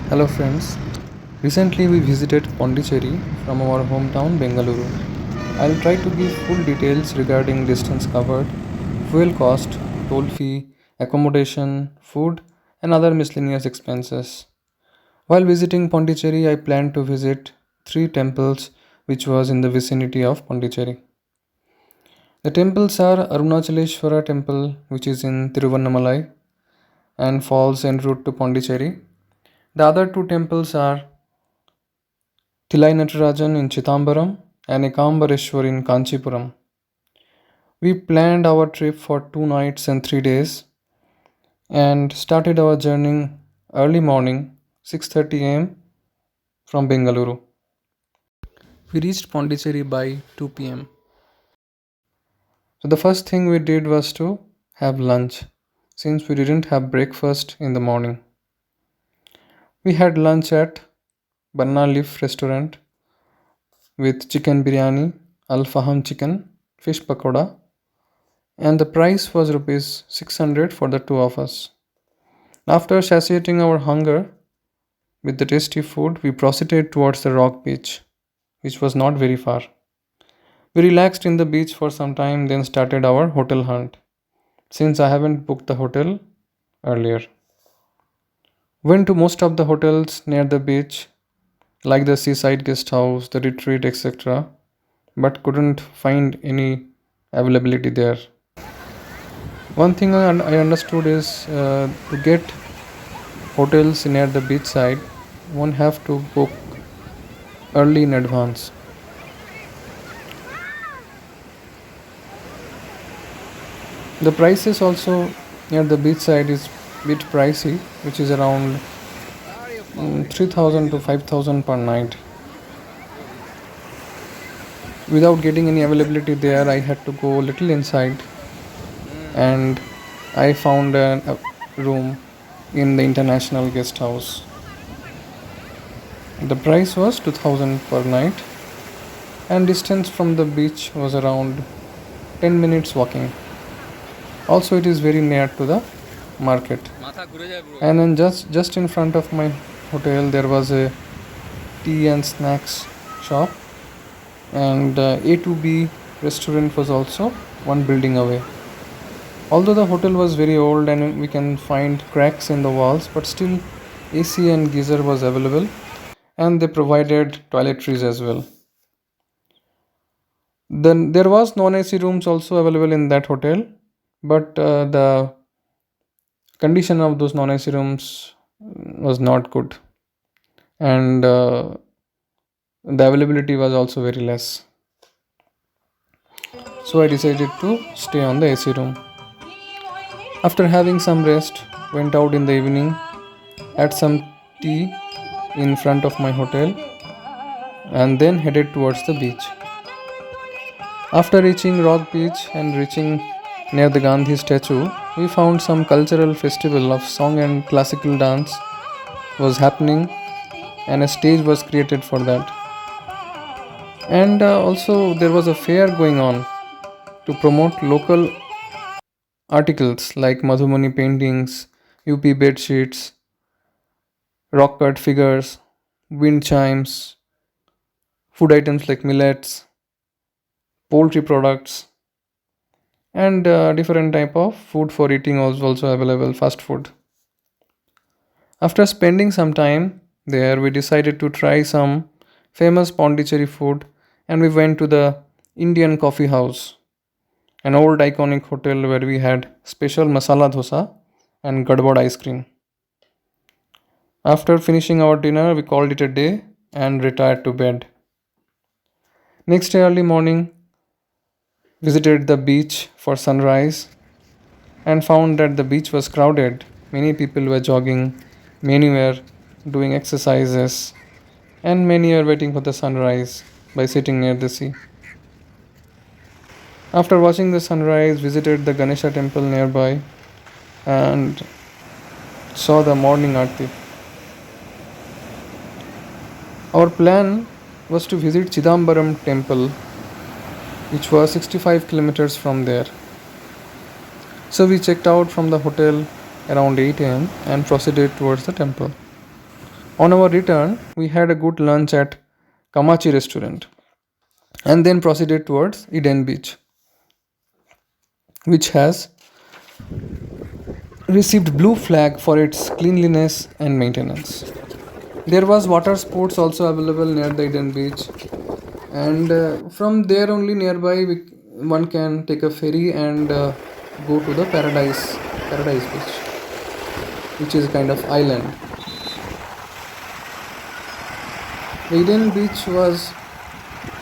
Hello friends. Recently we visited Pondicherry from our hometown Bengaluru. I'll try to give full details regarding distance covered, fuel cost, toll fee, accommodation, food and other miscellaneous expenses. While visiting Pondicherry I planned to visit three temples which was in the vicinity of Pondicherry. The temples are Arunachaleshwara temple which is in Tiruvannamalai and falls en route to Pondicherry. The other two temples are Thilai Natarajan in Chithambaram and Ekambareshwar in Kanchipuram. We planned our trip for 2 nights and 3 days and started our journey early morning 6:30 a.m. from Bengaluru. We reached Pondicherry by 2 p.m. So the first thing we did was to have lunch since we didn't have breakfast in the morning. We had lunch at Banna Leaf restaurant with chicken biryani, al faham chicken, fish pakoda, and the price was rupees 600 for the two of us. After satiating our hunger with the tasty food, we proceeded towards the rock beach, which was not very far. We relaxed in the beach for some time, then started our hotel hunt, since I haven't booked the hotel earlier. Went to most of the hotels near the beach, like the seaside guest house, the retreat, etc., but couldn't find any availability there. One thing I understood is to get hotels near the beachside, one have to book early in advance. The prices also near the beachside is bit pricey, which is around 3,000 to 5,000 per night. Without getting any availability there, I had to go a little inside and I found a room in the international guest house. The price was 2000 per night and distance from the beach was around 10 minutes walking. Also it is very near to the market. And then just in front of my hotel there was a tea and snacks shop and A to B restaurant was also one building away. Although the hotel was very old and we can find cracks in the walls, but still AC and geyser was available and they provided toiletries as well. Then there was non-AC rooms also available in that hotel, but the condition of those non-AC rooms was not good, and the availability was also very less. So I decided to stay on the AC room. After having some rest, went out in the evening, had some tea in front of my hotel, and then headed towards the beach. After reaching Rock Beach and reaching near the Gandhi statue, we found some cultural festival of song and classical dance was happening and a stage was created for that. And also there was a fair going on to promote local articles like Madhumani paintings, UP bed sheets, rock cut figures, wind chimes, food items like millets, poultry products, and different type of food for eating also available, fast food. After spending some time there, we decided to try some famous Pondicherry food and we went to the Indian Coffee House, an old iconic hotel where we had special masala dosa and gadwad ice cream. After finishing our dinner, we called it a day and retired to bed. Next day early morning, visited the beach for sunrise and found that the beach was crowded. Many people were jogging, many were doing exercises, and many were waiting for the sunrise by sitting near the sea. After watching the sunrise, visited the Ganesha temple nearby and saw the morning aarti. Our plan was to visit Chidambaram temple, which was 65 kilometers from there. So we checked out from the hotel around 8 am and proceeded towards the temple. On our return, we had a good lunch at Kamachi restaurant and then proceeded towards Eden Beach, which has received blue flag for its cleanliness and maintenance. There was water sports also available near the Eden Beach, and from there only nearby one can take a ferry and go to the Paradise Beach, which is a kind of island. The Eden Beach was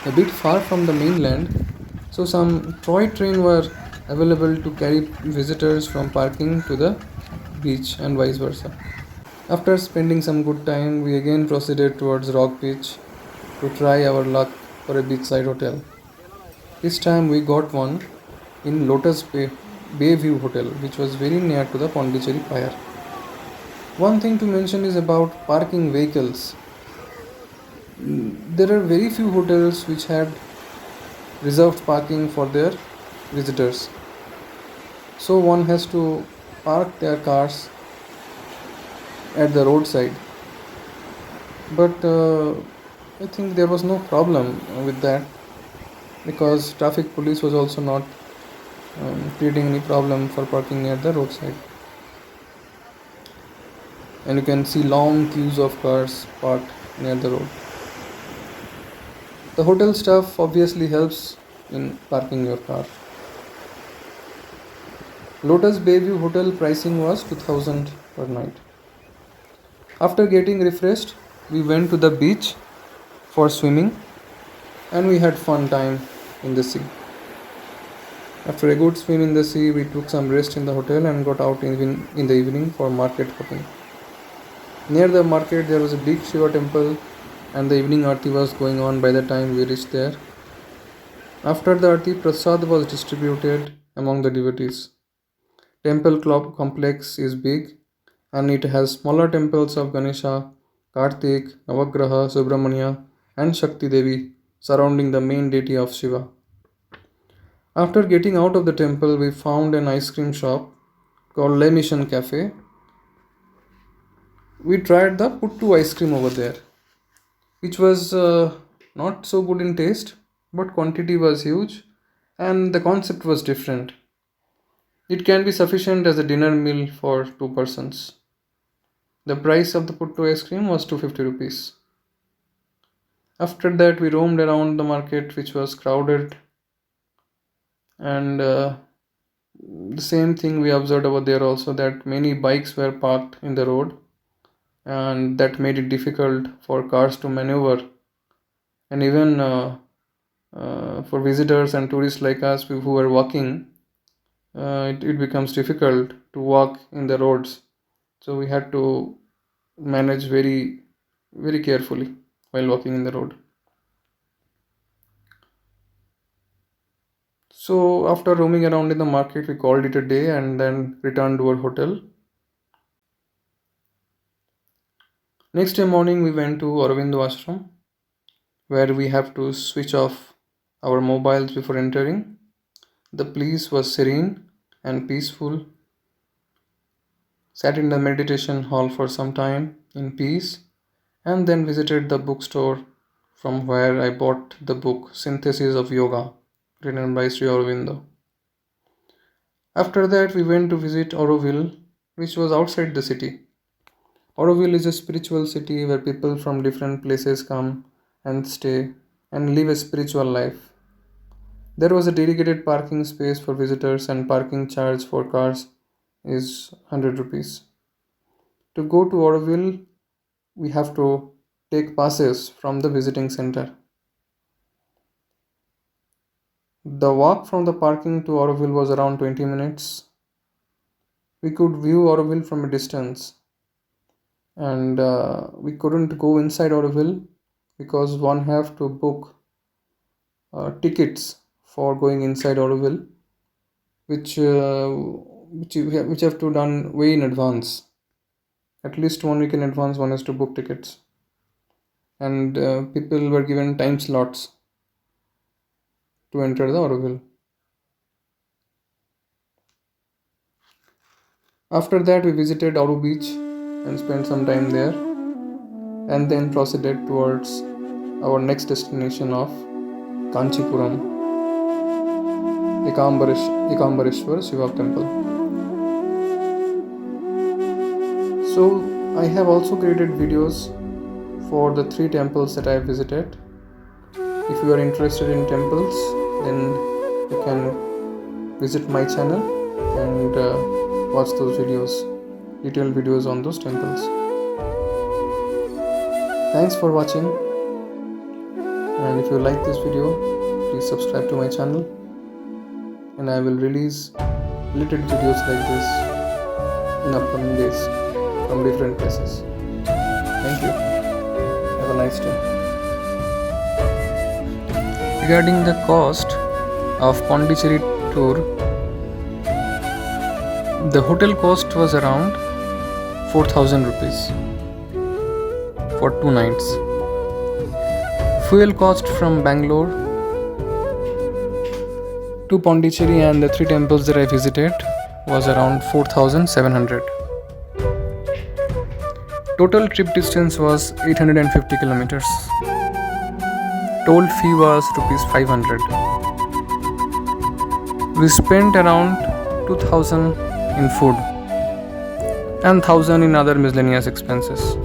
a bit far from the mainland, so some toy train were available to carry visitors from parking to the beach and vice versa. After spending some good time, we again proceeded towards Rock Beach to try our luck for a beachside hotel. This time we got one in Bayview Hotel, which was very near to the Pondicherry Pier. One thing to mention is about parking vehicles. There are very few hotels which had reserved parking for their visitors. So one has to park their cars at the roadside. But I think there was no problem with that because traffic police was also not creating any problem for parking near the roadside. And you can see long queues of cars parked near the road. The hotel staff obviously helps in parking your car. Lotus Bayview Hotel pricing was 2000 per night. After getting refreshed, we went to the beach for swimming and we had fun time in the sea. After a good swim in the sea, we took some rest in the hotel and got out in the evening for market hopping. Near the market, there was a big Shiva temple, and the evening aarti was going on by the time we reached there. After the aarti, prasad was distributed among the devotees. Temple club complex is big, and it has smaller temples of Ganesha, Kartik, Navagraha, Subramanya, and Shakti Devi surrounding the main deity of Shiva. After getting out of the temple, we found an ice cream shop called Le Mission Cafe. We tried the puttu ice cream over there, which was not so good in taste, but quantity was huge and the concept was different. It can be sufficient as a dinner meal for two persons. The price of the puttu ice cream was 250 rupees. After that, we roamed around the market, which was crowded, and the same thing we observed over there also that many bikes were parked in the road, and that made it difficult for cars to maneuver, and even for visitors and tourists like us who were walking, it becomes difficult to walk in the roads. So we had to manage very carefully while walking in the road. So after roaming around in the market, we called it a day and then returned to our hotel. Next day morning, we went to Aurobindo Ashram, where we have to switch off our mobiles before entering. The place was serene and peaceful. Sat in the meditation hall for some time in peace, and then visited the bookstore from where I bought the book Synthesis of Yoga, written by Sri Aurobindo. After that, we went to visit Auroville, which was outside the city. Auroville is a spiritual city where people from different places come and stay and live a spiritual life. There was a dedicated parking space for visitors, and parking charge for cars is 100 rupees. To go to Auroville, we have to take passes from the visiting center. The walk from the parking to Auroville was around 20 minutes. We could view Auroville from a distance, and we couldn't go inside Auroville because one have to book tickets for going inside Auroville, which have to done way in advance. At least 1 week in advance, one has to book tickets, and people were given time slots to enter the Auroville. After that, we visited Auru Beach and spent some time there. and then proceeded towards our next destination of Kanchipuram, Ekambareshwar Shiva temple. So I have also created videos for the three temples that I visited. If you are interested in temples, then you can visit my channel and watch those videos, detailed videos on those temples. Thanks for watching, and if you like this video, please subscribe to my channel, and I will release related videos like this in upcoming days from different places. Thank you. Have a nice day. Regarding the cost of Pondicherry tour, the hotel cost was around 4,000 rupees for 2 nights. Fuel cost from Bangalore to Pondicherry and the 3 temples that I visited was around 4,700. Total trip distance was 850 kilometers. Toll fee was rupees 500. We spent around 2,000 in food and 1,000 in other miscellaneous expenses.